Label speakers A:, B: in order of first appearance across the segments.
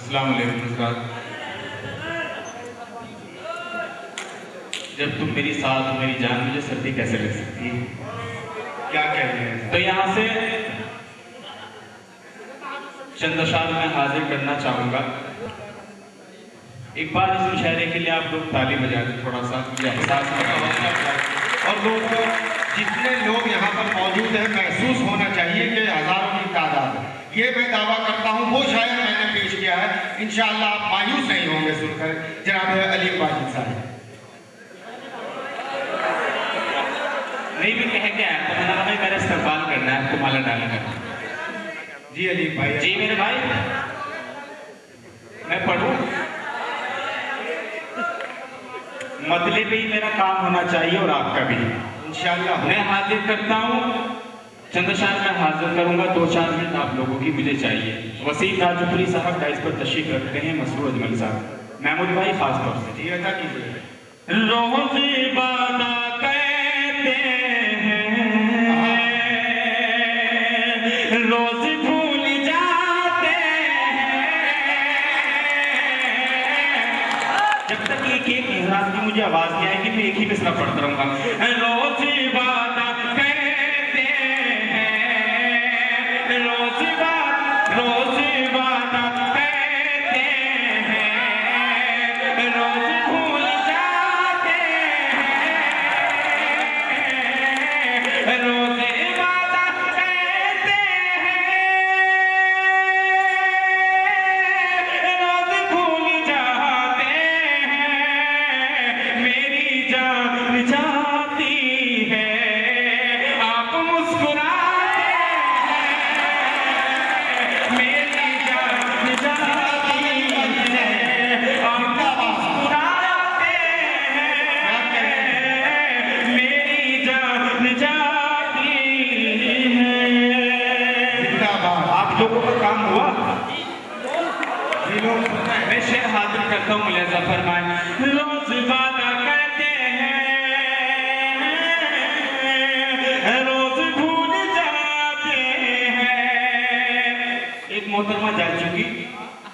A: अस्सलाम वालेकुम हज़रात। जब तुम मेरी साथ हो मेरी जान, मुझे सर्दी कैसे लग सकती है?
B: क्या कह रहे हैं?
A: तो यहाँ से चंद अशार मैं हाजिर करना चाहूंगा। एक बार इस मुशायरे के लिए आप लोग ताली बजा दें, थोड़ा सा मुझे एहसास होगा।
B: और दोस्तों, जितने लोग यहाँ पर मौजूद हैं, महसूस होना चाहिए कि हजारों की तादाद है। ये मैं दावा करता हूँ, वो शायर मैंने पेश किया है। इंशाअल्लाह आप मायूस नहीं होंगे सुनकर। जनाब अलीम वाजिद साहब।
A: नहीं, मैं कह के आया तो मैंने भाई मेरा इस्तेमाल करना है, आपको माला डालना है।
B: जी अलीम भाई।
A: जी मेरे भाई, मैं पढ़ूं, मतले पे ही मेरा काम होना चाहिए और आपका भी
B: इंशाअल्लाह।
A: मैं हाजिर करता हूँ, चंद अशार मैं हाजिर करूंगा। 2-4 मिनट आप लोगों की मुझे चाहिए। वसीम ताजुपुरी साहब का इस पर तशरीफ रखते हैं, मसरूर अजमल साहब, महमूद भाई खास तौर से।
B: जी अदा कीजिए।
A: रोज़ वादा कहते हैं, रोज़ भूल जाते हैं। जब तक एक हज़रात की मुझे आवाज नहीं आएगी, मैं एक ही मिसरा पढ़ता रहूंगा। रोज़ वादा कहते हैं, रोज़ वादा कहते हैं, रोज़ भूल जाते हैं, रोज़ वादा कहते हैं, रोज़ भूल जाते हैं। मेरी जान जाती है, आप मुस्कुराते हैं। मेरी जान जाती है, आप मुस्कुराते हैं। मेरी जान जाती है।
B: जिंदाबाद।
A: आप लोगों का काम हुआ?
B: जी लोग
A: मैं शेर हाजिर करता हूँ, मुलाज़ा फरमाएं। रोज़ वादा कहते हैं, रोज़ भूल जाते हैं। एक मोहतरमा जा चुकी,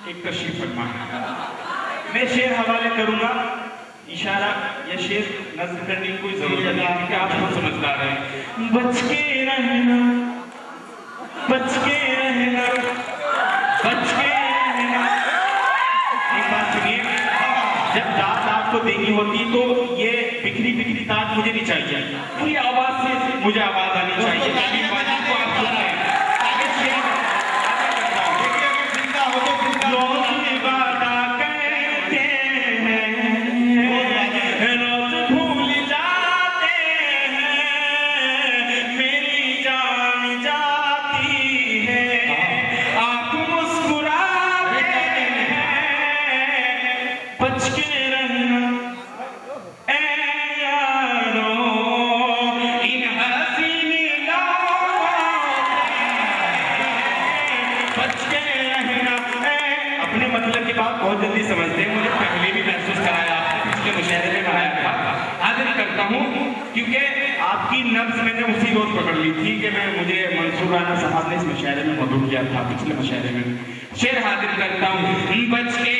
A: एक तशरीफ फरमाएं। मैं शेर हवाले करूंगा, इशारा या शेर नज़्म करने की कोई जरूरत नहीं है, क्योंकि आप खुद समझदार हैं। बच के रहना, बच के रहना, बच के रहना। एक बात सुनिए, जब दाद आपको देनी होती तो ये बिखरी बिखरी दाद मुझे नहीं चाहिए, पूरी आवाज से मुझे आवाज आनी चाहिए ताकि बात को आप सुन पाएं। आगे शेर
B: देखिए, अगर जिंदा हो तो जिंदा हो।
A: रोज़ वादा कहते हैं, रोज़ भूल जाते हैं। मेरी जान जाती है, आप मुस्कुराते हैं। बच के रहना ऐ यारो इन हसीन लोगों से। बच के रहना ऐ। अपने मतलब की बात बहुत जल्दी समझते हैं, मुझे पहले भी महसूस कराया, आपने पिछले मुशायरे में बनाया था। हाजिर करता हूँ क्योंकि आपकी नब्ज मैंने उसी रोज पकड़ ली थी कि मैं मुझे मंसूर राना साहब ने इस मुशायरे में मदद किया था, पिछले मुशायरे में। शेर हाजिर करता हूँ। बच के